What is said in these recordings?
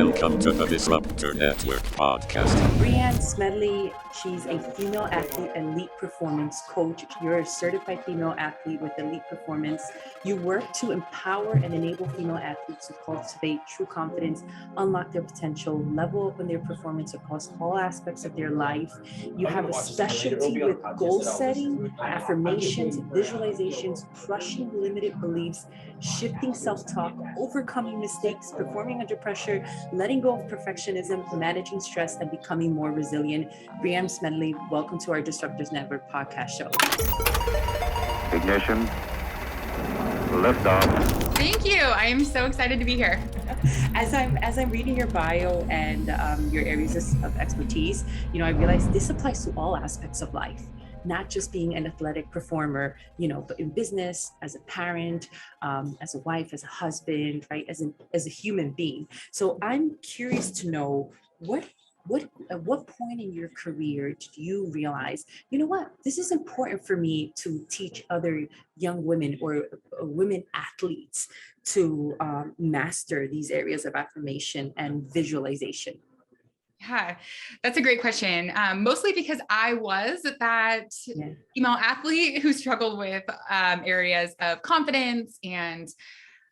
Welcome to the Disruptor Network podcast. Breanne Smedley, she's a female athlete, elite performance coach. You're a certified female athlete with elite performance. You work to empower and enable female athletes to cultivate true confidence, unlock their potential, level up in their performance across all aspects of their life. You have a specialty with goal setting, affirmations, visualizations, crushing limited beliefs, shifting self-talk, overcoming mistakes, performing under pressure, letting go of perfectionism, managing stress, and becoming more resilient. Breanne Smedley, welcome to our Disruptors Network podcast show. Ignition, liftoff. Thank you. I am so excited to be here. As I'm reading your bio and your areas of expertise, I realize this applies to all aspects of life, not just being an athletic performer, but in business, as a parent, as a wife, as a husband, right? As a human being. So I'm curious to know at what point in your career did you realize, this is important for me to teach other young women or women athletes to master these areas of affirmation and visualization? Yeah, that's a great question. Mostly because I was that female athlete who struggled with areas of confidence and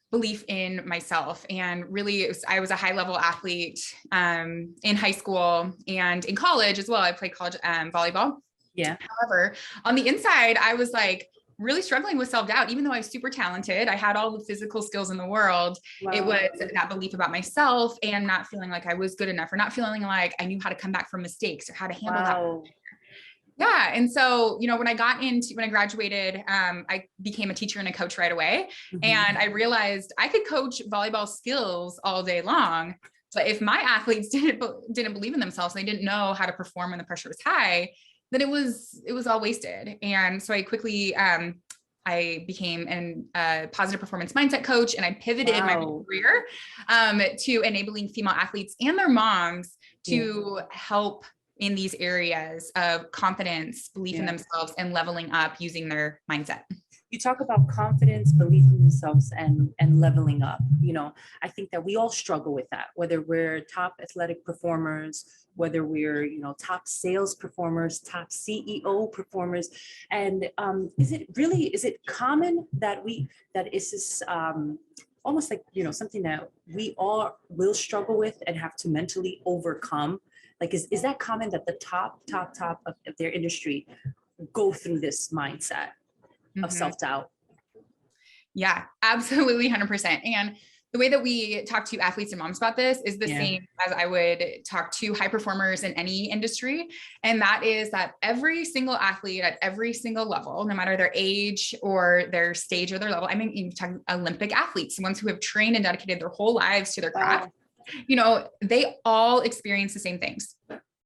belief in myself. And really, I was a high level athlete in high school and in college as well. I played college volleyball. Yeah. However, on the inside, I was like really struggling with self-doubt, even though I was super talented. I had all the physical skills in the world. Wow. It was that belief about myself and not feeling like I was good enough, or not feeling like I knew how to come back from mistakes or how to handle that. Yeah. And so, when I graduated, I became a teacher and a coach right away. Mm-hmm. And I realized I could coach volleyball skills all day long. But if my athletes didn't believe in themselves, and they didn't know how to perform when the pressure was high, then it was all wasted. And so I quickly, I became a positive performance mindset coach, and I pivoted my career to enabling female athletes and their moms to help in these areas of confidence, belief in themselves, and leveling up using their mindset. You talk about confidence, belief in themselves, and leveling up. I think that we all struggle with that, whether we're top athletic performers, whether we're, top sales performers, top CEO performers. And is it common that it's this almost like, something that we all will struggle with and have to mentally overcome? Like, is that common that the top of their industry go through this mindset of self-doubt? Yeah, absolutely. 100%. And the way that we talk to athletes and moms about this is the same as I would talk to high performers in any industry. And that is that every single athlete at every single level, no matter their age or their stage or their level, I mean, you talk Olympic athletes, the ones who have trained and dedicated their whole lives to their craft, they all experience the same things.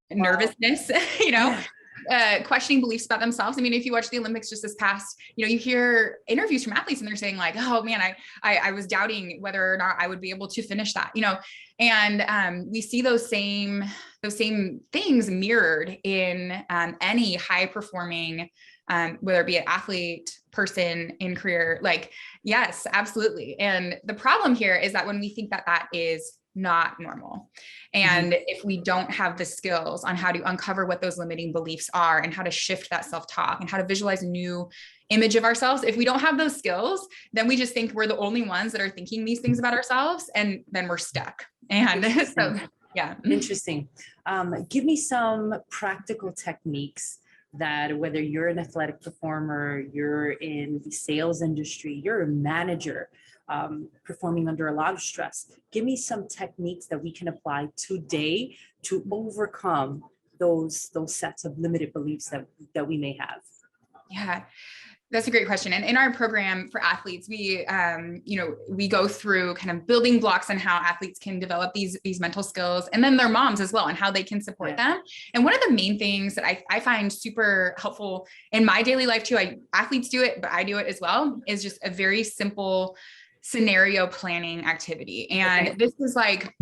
Nervousness, questioning beliefs about themselves. I mean, if you watch the Olympics just this past, you hear interviews from athletes and they're saying like, oh man, I was doubting whether or not I would be able to finish that, and we see those same things mirrored in any high performing, whether it be an athlete, person in career, like, yes, absolutely. And the problem here is that when we think that is not normal. And if we don't have the skills on how to uncover what those limiting beliefs are and how to shift that self-talk and how to visualize a new image of ourselves, if we don't have those skills, then we just think we're the only ones that are thinking these things about ourselves, and then we're stuck. And so, yeah. Interesting. Give me some practical techniques that, whether you're an athletic performer, you're in the sales industry, you're a manager, performing under a lot of stress. Give me some techniques that we can apply today to overcome those sets of limited beliefs that we may have. Yeah, that's a great question. And in our program for athletes, we go through kind of building blocks on how athletes can develop these mental skills, and then their moms as well, and how they can support them. And one of the main things that I find super helpful in my daily life too, athletes do it, but I do it as well, is just a very simple scenario planning activity. And this is like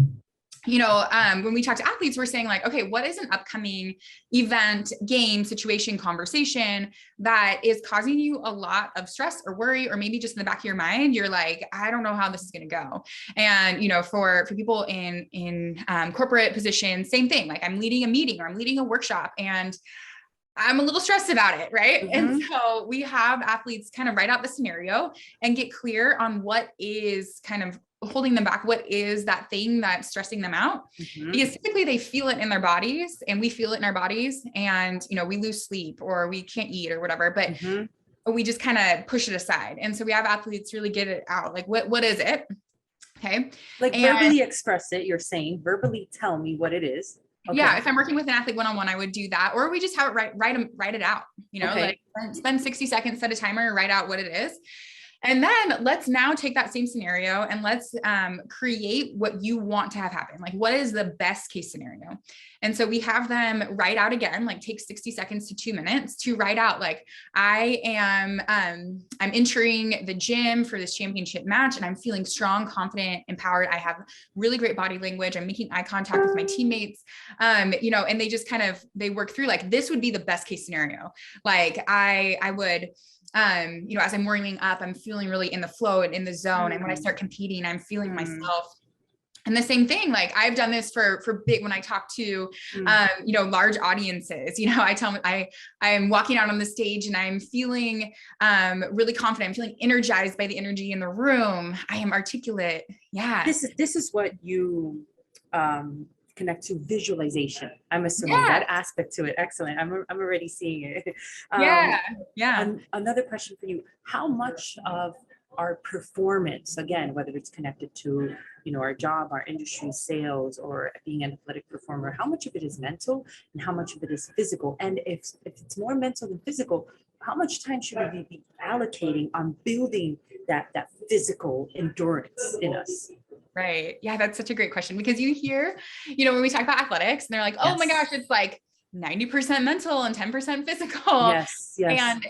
when we talk to athletes, we're saying like, okay, what is an upcoming event, game, situation, conversation that is causing you a lot of stress or worry, or maybe just in the back of your mind, you're like, I don't know how this is going to go. And, for people in corporate positions, same thing. Like I'm leading a meeting or I'm leading a workshop and I'm a little stressed about it. Right. Mm-hmm. And so we have athletes kind of write out the scenario and get clear on what is kind of holding them back. What is that thing that's stressing them out? Mm-hmm. Because typically they feel it in their bodies and we feel it in our bodies and, we lose sleep or we can't eat or whatever, but mm-hmm. we just kind of push it aside. And so we have athletes really get it out. Like, what is it? Okay. Like verbally express it. You're saying verbally tell me what it is. Okay. Yeah. If I'm working with an athlete one-on-one, I would do that. Or we just have it write it out, okay. Like spend 60 seconds, set a timer, write out what it is. And then let's now take that same scenario and let's create what you want to have happen. Like, what is the best case scenario? And so we have them write out again, like take 60 seconds to 2 minutes to write out, like, I'm entering the gym for this championship match and I'm feeling strong, confident, empowered. I have really great body language. I'm making eye contact with my teammates, and they just they work through like, this would be the best case scenario. Like I would, as I'm warming up, I'm feeling really in the flow and in the zone. And when I start competing, I'm feeling myself. And the same thing, like I've done this for big, when I talk to, large audiences, I tell them I am walking out on the stage and I'm feeling, really confident. I'm feeling energized by the energy in the room. I am articulate. Yeah. This is what you, connect to visualization. I'm assuming that aspect to it. Excellent. I'm already seeing it. Another question for you. How much of our performance, again, whether it's connected to, our job, our industry, sales, or being an athletic performer, how much of it is mental and how much of it is physical? And if it's more mental than physical, how much time should we be allocating on building that physical endurance in us? Right. Yeah, that's such a great question, because you hear, when we talk about athletics and they're like, oh my gosh, it's like 90% mental and 10% physical. Yes. And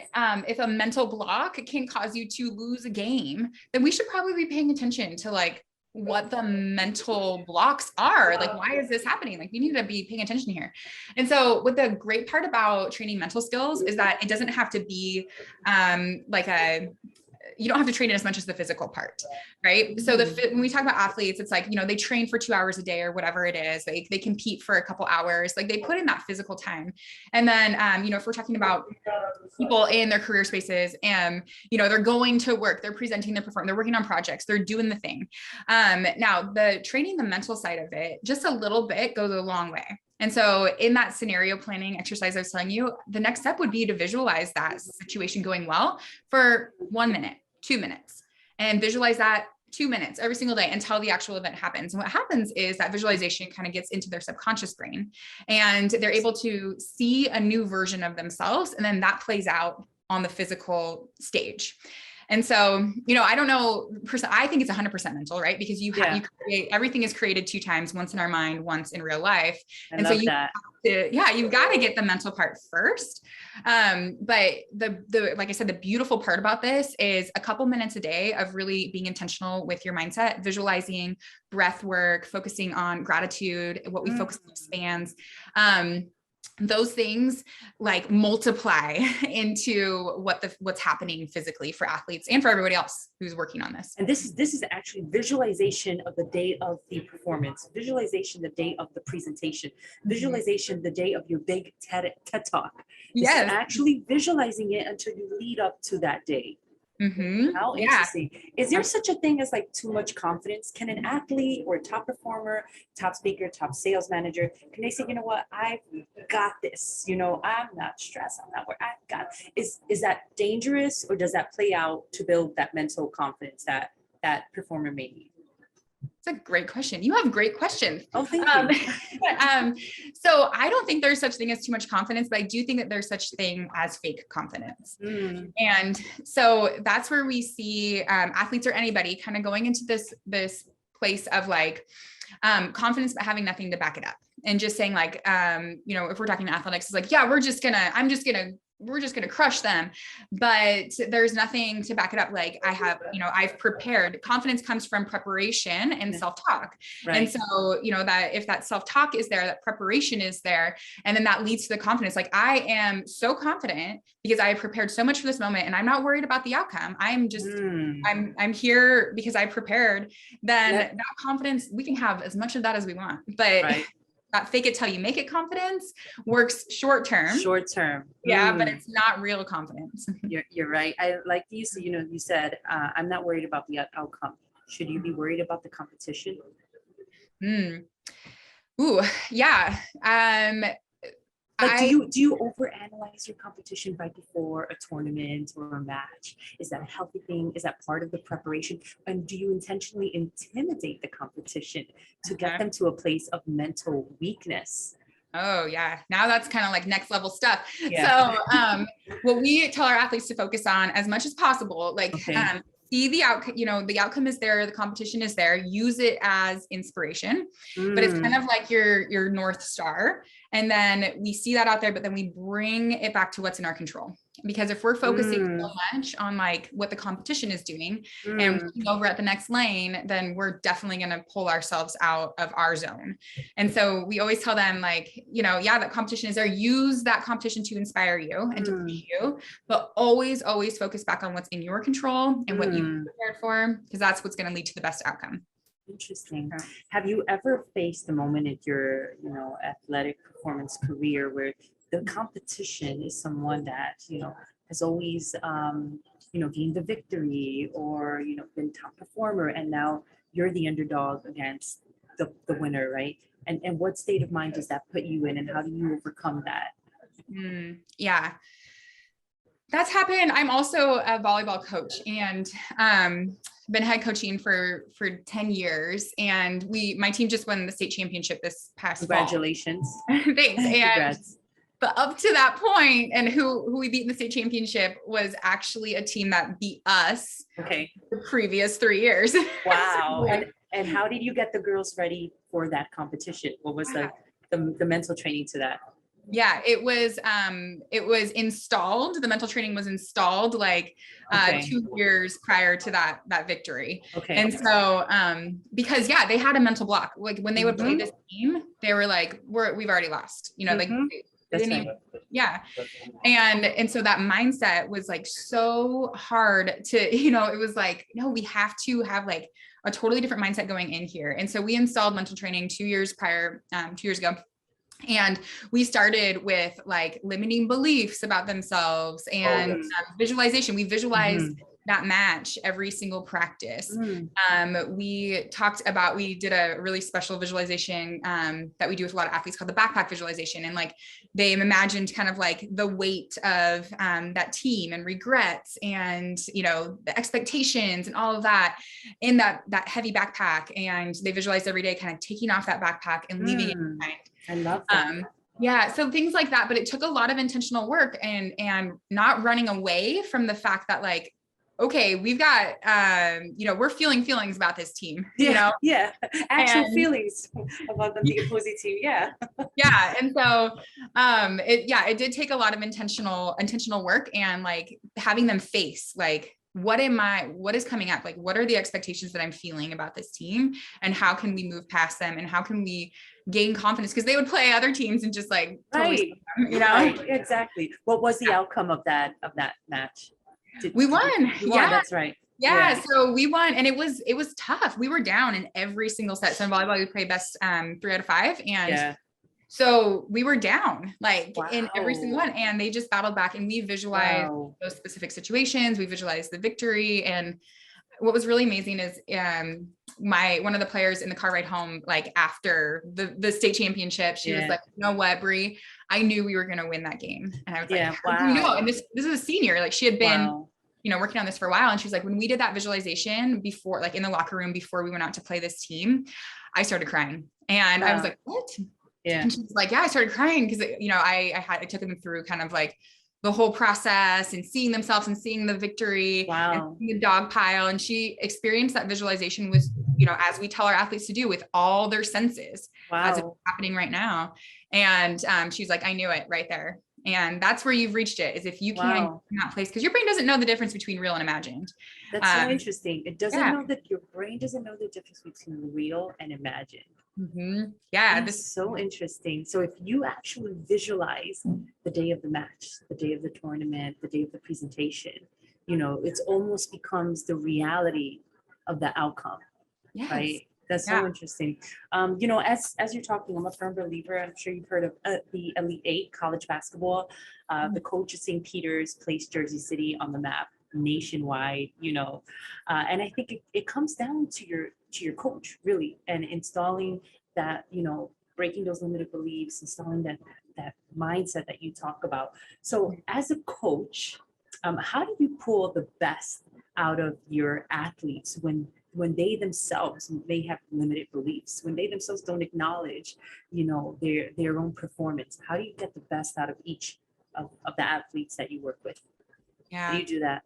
if a mental block can cause you to lose a game, then we should probably be paying attention to like what the mental blocks are. Like, why is this happening? Like, we need to be paying attention here. And so what the great part about training mental skills is that it doesn't have to be you don't have to train it as much as the physical part, right? So when we talk about athletes, it's like, they train for 2 hours a day or whatever it is. They compete for a couple hours, like they put in that physical time. And then, if we're talking about people in their career spaces and, they're going to work, they're presenting, they're performing, they're working on projects, they're doing the thing. Now the training the mental side of it, just a little bit goes a long way. And so in that scenario planning exercise I was telling you, the next step would be to visualize that situation going well for 1 minute, 2 minutes, and visualize that 2 minutes every single day until the actual event happens. And what happens is that visualization kind of gets into their subconscious brain and they're able to see a new version of themselves. And then that plays out on the physical stage. And so, I don't know, I think it's 100% mental, right? Because you create, everything is created 2 times, once in our mind, once in real life. And so you've got to get the mental part first. But like I said, the beautiful part about this is a couple minutes a day of really being intentional with your mindset, visualizing, breath work, focusing on gratitude, what we focus on expands. Those things like multiply into what's happening physically for athletes and for everybody else who's working on this. And this is actually visualization of the day of the performance, visualization the day of the presentation, visualization the day of your big TED Talk. This is actually visualizing it until you lead up to that day. Mm-hmm. How interesting. Is there such a thing as like too much confidence? Can an athlete or a top performer, top speaker, top sales manager, can they say, you know what, I've got this, I'm not stressed, I'm not worried, I've got, is that dangerous, or does that play out to build that mental confidence that performer may need? It's a great question. You have great questions. Oh, thank you. So I don't think there's such thing as too much confidence, but I do think that there's such thing as fake confidence. And so that's where we see athletes or anybody kind of going into this place of like confidence, but having nothing to back it up. And just saying like, if we're talking athletics, it's like, I'm just gonna we're just going to crush them. But there's nothing to back it up. Like I have, I've prepared. Confidence comes from preparation and self-talk. Right. And so, that if that self-talk is there, that preparation is there, and then that leads to the confidence. Like I am so confident because I prepared so much for this moment and I'm not worried about the outcome. I'm just, I'm here because I prepared. Then that confidence, we can have as much of that as we want, but that fake it till you make it confidence works short term. Yeah. But it's not real confidence. You're right. I like you. So, you said, I'm not worried about the outcome. Should you be worried about the competition? Ooh, yeah. Do you overanalyze your competition right before a tournament or a match? Is that a healthy thing? Is that part of the preparation? And do you intentionally intimidate the competition to get them to a place of mental weakness? Oh yeah. Now that's kind of like next level stuff. Yeah. So, what we tell our athletes to focus on as much as possible, like, see the outcome, the outcome is there, the competition is there, use it as inspiration, but it's kind of like your North Star. And then we see that out there, but then we bring it back to what's in our control. Because if we're focusing so much on like what the competition is doing and looking over at the next lane, then we're definitely going to pull ourselves out of our zone. And so we always tell them like, that competition is there. Use that competition to inspire you and to push you, but always, always focus back on what's in your control and what you've prepared for, because that's what's going to lead to the best outcome. Interesting. Have you ever faced a moment in your, athletic performance career where the competition is someone that, has always, gained the victory or, been top performer, and now you're the underdog against the winner, right? And what state of mind does that put you in, and how do you overcome that? Yeah, that's happened. I'm also a volleyball coach and been head coaching for 10 years. And my team just won the state championship this past Congratulations. fall. Thanks. Congrats. But up to that point, and who we beat in the state championship was actually a team that beat us the previous 3 years. Wow. And how did you get the girls ready for that competition? What was the mental training to that? Yeah, it was installed. The mental training was installed 2 years prior to that victory. And so, because they had a mental block. Like when they would play this team, they were like, we've already lost, And so that mindset was like so hard to, it was like, no, we have to have like a totally different mindset going in here. And so we installed mental training 2 years prior, 2 years ago. And we started with like limiting beliefs about themselves and visualization. We visualized that match every single practice. We did a really special visualization that we do with a lot of athletes called the backpack visualization. And like they imagined kind of like the weight of that team and regrets and, the expectations and all of that in that heavy backpack. And they visualized every day kind of taking off that backpack and leaving it behind. I love that. So things like that, but it took a lot of intentional work and not running away from the fact that like, okay, we've got, we're feeling feelings about this team, actual feelings about the opposing team. Yeah. And so, it did take a lot of intentional work and like having them face like, what is coming up? Like, what are the expectations that I'm feeling about this team and how can we move past them and how can we gain confidence? Because they would play other teams and just like, totally, Right, exactly. What was the outcome of that match? We won. Yeah, that's right. Yeah. So we won and it was tough. We were down in every single set. So in volleyball, we play best 3 out of 5. And so we were down like in every single one and they just battled back and we visualized those specific situations. We visualized the victory. And what was really amazing is one of the players in the car ride home, like after the state championship, she was like, you know what, Bree, I knew we were going to win that game. And I was like, wow. And this is a senior, like she had been, working on this for a while. And she's like, when we did that visualization before, like in the locker room, before we went out to play this team, I started crying and I was like, what? Yeah. And she's like, I started crying because, I took them through kind of like the whole process and seeing themselves and seeing the victory and seeing the dog pile. And she experienced that visualization was, as we tell our athletes to do with all their senses as it's happening right now. And she's like, I knew it right there. And that's where you've reached it, is if you Wow. cannot place, because your brain doesn't know the difference between real and imagined. That's so interesting. It doesn't Yeah. know that your brain doesn't know the difference between real and imagined. Yeah. That's so interesting. So if you actually visualize the day of the match, the day of the tournament, the day of the presentation, you know, it's almost becomes the reality of the outcome, Yes. right? That's Yeah. so interesting. You know, as you're talking, I'm a firm believer. I'm sure you've heard of the Elite Eight college basketball. The coach of St. Peter's placed Jersey City on the map nationwide. You know, and I think it comes down to your coach really, and installing that, you know, breaking those limited beliefs, installing that mindset that you talk about. So as a coach, how do you pull the best out of your athletes when they themselves may have limited beliefs, when they themselves don't acknowledge, you know, their own performance? How do you get the best out of each of the athletes that you work with? How do you do that?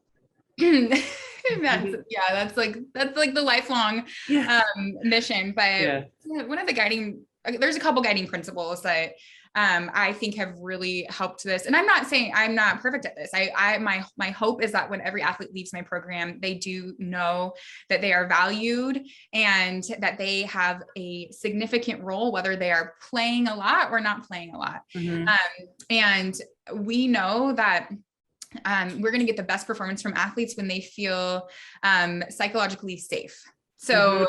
That's like the lifelong mission. But one of the there's a couple guiding principles that I think have really helped this. And I'm not saying I'm not perfect at this. My hope is that when every athlete leaves my program, they do know that they are valued and that they have a significant role, whether they are playing a lot or not playing a lot. And we know that we're going to get the best performance from athletes when they feel psychologically safe. So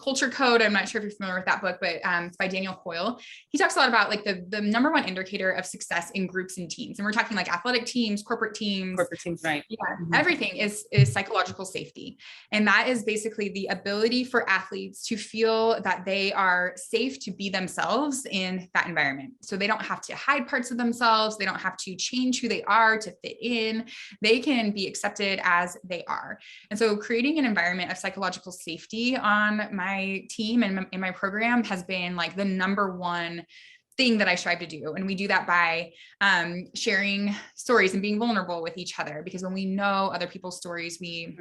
Culture Code, I'm not sure if you're familiar with that book, but it's by Daniel Coyle. He talks a lot about like the number one indicator of success in groups and teams. And we're talking like athletic teams, corporate teams, right? Yeah, everything is psychological safety. And that is basically the ability for athletes to feel that they are safe to be themselves in that environment. So they don't have to hide parts of themselves. They don't have to change who they are to fit in. They can be accepted as they are. And so creating an environment of psychological safety on my team and in my program has been like the number one thing that I strive to do. And we do that by sharing stories and being vulnerable with each other, because when we know other people's stories, we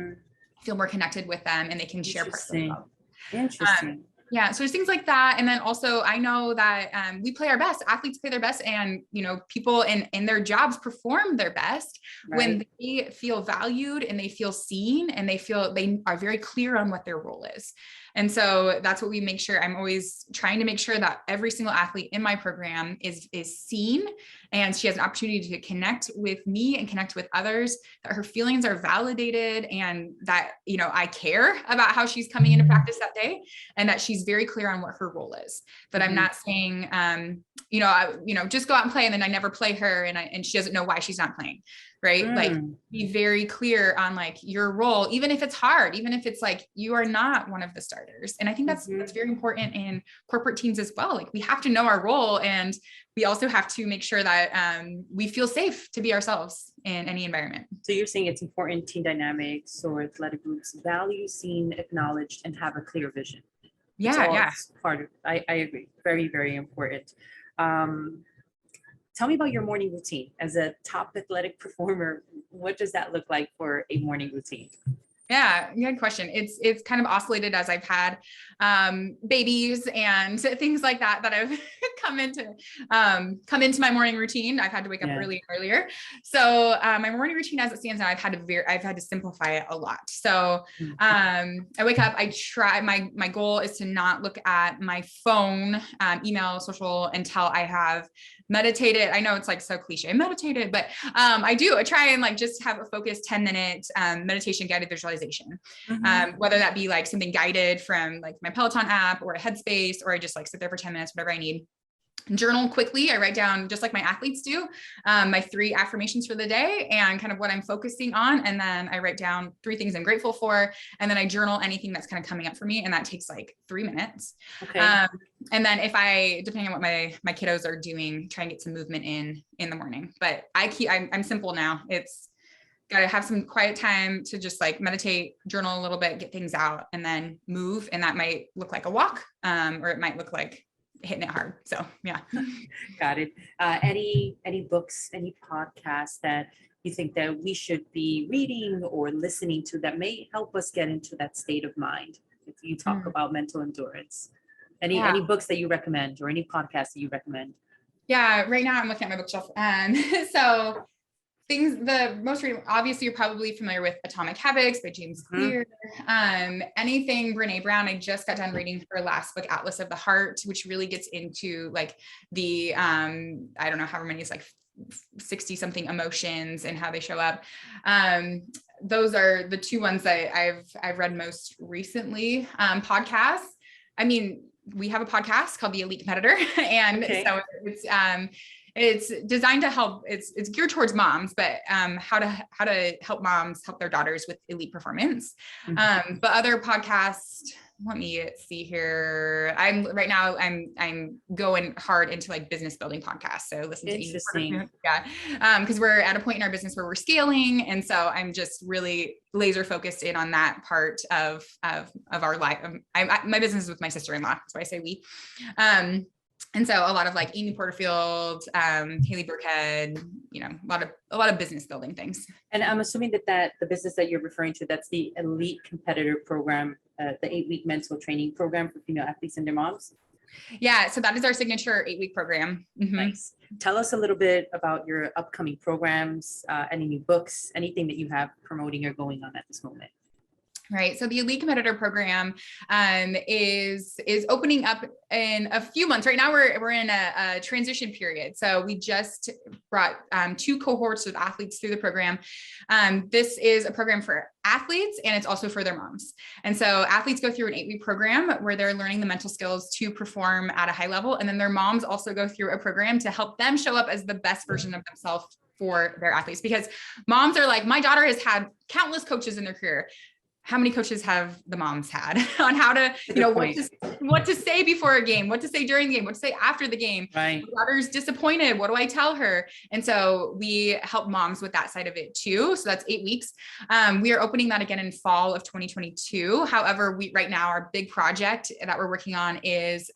feel more connected with them and they can share parts of themselves. Interesting. Yeah. So there's things like that. And then also I know that we play our best, athletes play their best, and, you know, people in their jobs perform their best when they feel valued and they feel seen and they feel they are very clear on what their role is. And so that's what we make sure. I'm always trying to make sure that every single athlete in my program is seen, and she has an opportunity to connect with me and connect with others, that her feelings are validated, and that, you know, I care about how she's coming into practice that day, and that she's very clear on what her role is. But I'm not saying, just go out and play, and then I never play her, and she doesn't know why she's not playing. Right. Like be very clear on like your role, even if it's hard, even if it's like, you are not one of the starters. And I think that's very important in corporate teams as well. Like we have to know our role, and we also have to make sure that we feel safe to be ourselves in any environment. So you're saying it's important team dynamics or athletic groups value, seen, acknowledged, and have a clear vision. It's part of, I agree. Very, very important. Tell me about your morning routine. As a top athletic performer, what does that look like for a morning routine? Yeah, good question. It's kind of oscillated as I've had babies and things like that I've come into my morning routine. I've had to wake up earlier. So my morning routine as it stands now, I've had to simplify it a lot. So I wake up, I try, my goal is to not look at my phone, email, social until I have meditated. I know it's like so cliche, meditated, but I try and like just have a focused 10-minute meditation guided visualization. Whether that be like something guided from like my Peloton app or a Headspace, or I just like sit there for 10 minutes, whatever I need. Journal quickly. I write down, just like my athletes do, my 3 affirmations for the day and kind of what I'm focusing on. And then I write down 3 things I'm grateful for. And then I journal anything that's kind of coming up for me. And that takes like 3 minutes. Okay. And then if depending on what my kiddos are doing, try and get some movement in the morning. But I'm simple now. It's got to have some quiet time to just like meditate, journal a little bit, get things out, and then move. And that might look like a walk, or it might look like hitting it hard. So yeah. Got it. Any books, any podcasts that you think that we should be reading or listening to that may help us get into that state of mind? If you talk about mental endurance, any books that you recommend or any podcasts that you recommend? Yeah, right now I'm looking at my bookshelf. So things, the most obviously you're probably familiar with Atomic Habits by James Clear. Anything Breanne, I just got done reading her last book, Atlas of the Heart, which really gets into like the I don't know, however many, it's like 60 something emotions and how they show up. Those are the two ones that I've read most recently. Podcasts, I mean, we have a podcast called The Elite Competitor, and so it's designed to help. It's geared towards moms, but how to help moms help their daughters with elite performance. But other podcasts, let me see here. I'm going hard into like business building podcasts. So listen to interesting. because we're at a point in our business where we're scaling, and so I'm just really laser focused in on that part of our life. My business is with my sister-in-law. That's why I say we. And so a lot of like Amy Porterfield, Haley Burkhead, a lot of business building things. And I'm assuming that the business that you're referring to, that's the Elite Competitor Program, the 8-week mental training program for female athletes and their moms. Yeah, so that is our signature 8-week program. Nice. Tell us a little bit about your upcoming programs, any new books, anything that you have promoting or going on at this moment. Right. So the Elite Competitor Program is opening up in a few months. Right now we're in a transition period. So we just brought 2 cohorts of athletes through the program. This is a program for athletes, and it's also for their moms. And so athletes go through an 8-week program where they're learning the mental skills to perform at a high level. And then their moms also go through a program to help them show up as the best version of themselves for their athletes, because moms are like, my daughter has had countless coaches in their career. How many coaches have the moms had on how to, what to say before a game, what to say during the game, what to say after the game? Right. My daughter's disappointed. What do I tell her? And so we help moms with that side of it too. So that's 8 weeks. We are opening that again in fall of 2022. However, right now, our big project that we're working on is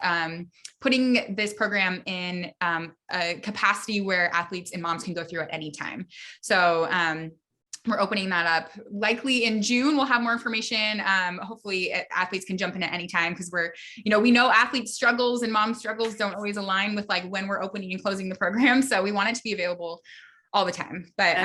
putting this program in a capacity where athletes and moms can go through at any time. So, we're opening that up likely in June. We'll have more information. Hopefully athletes can jump in at any time, because we know athletes' struggles and mom struggles don't always align with like when we're opening and closing the program. So we want it to be available all the time. But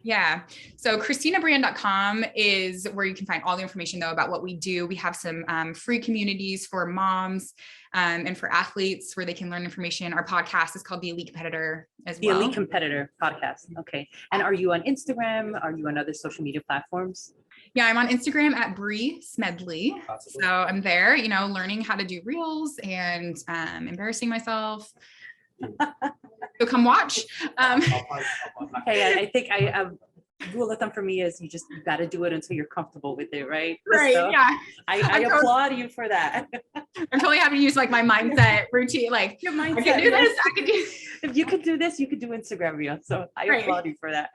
yeah. So ChristinaBreanne.com is where you can find all the information though about what we do. We have some free communities for moms and for athletes where they can learn information. Our podcast is called The Elite Competitor as well. The Elite Competitor podcast. Okay. And are you on Instagram? Are you on other social media platforms? Yeah, I'm on Instagram at Smedley. So I'm there, learning how to do reels and embarrassing myself. So come watch. Hey, I think rule of thumb for me is you got to do it until you're comfortable with it, right? Right. So yeah. I applaud you for that. I'm totally happy to use like my mindset routine. Like your mindset. I can do this. I can do. If you can do this, you can do Instagram reels. So I applaud you for that.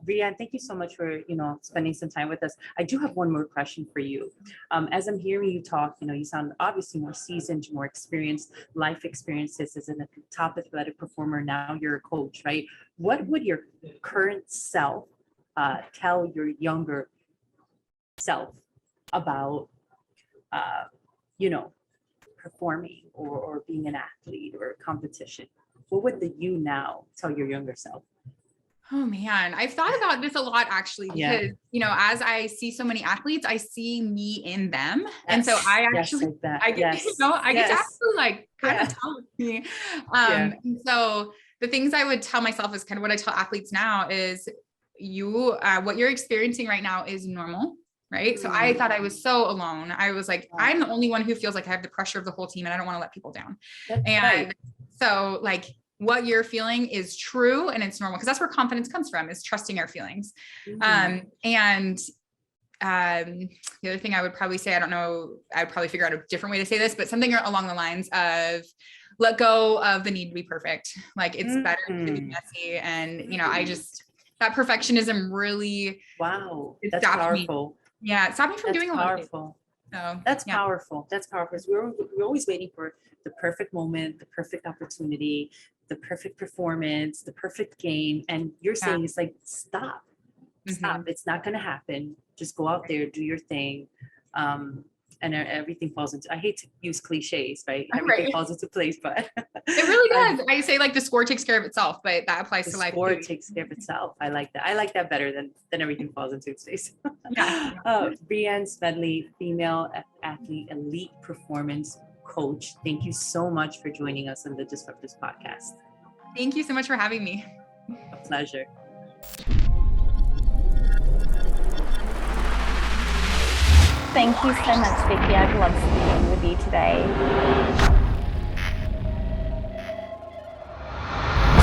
Breanne, thank you so much for spending some time with us. I do have one more question for you. As I'm hearing you talk, you sound obviously more seasoned, more experienced, life experiences as a top athletic performer. Now you're a coach, right? What would your current self tell your younger self about, performing or being an athlete or a competition? What would the you now tell your younger self? Oh man, I've thought about this a lot actually, because, as I see so many athletes, I see me in them. Yes. And so I actually, I get to actually like kind of tell me. And so the things I would tell myself is kind of what I tell athletes now is what you're experiencing right now is normal. Right. So I thought I was so alone. I was like, I'm the only one who feels like I have the pressure of the whole team and I don't want to let people down. So like what you're feeling is true and it's normal, because that's where confidence comes from, is trusting our feelings. And the other thing I would probably say, I don't know, I'd probably figure out a different way to say this, but something along the lines of let go of the need to be perfect. Like it's better to be messy. And, that perfectionism really, that's powerful. It stopped me from doing a lot of things. So that's powerful. That's powerful. We're always waiting for the perfect moment, the perfect opportunity, the perfect performance, the perfect game. And you're saying it's like, stop. It's not going to happen. Just go out there, do your thing. and everything falls into, I hate to use cliches, right? Right. Everything falls into place, but it really does. I say like the score takes care of itself, but that applies the to life. score too. takes care of itself. I like that. I like that better than everything falls into place. Yeah. Breanne Smedley, female athlete, elite performance coach. Thank you so much for joining us on the Disruptors podcast. Thank you so much for having me. A pleasure. Thank you so much, Vicky. I've loved speaking with you today.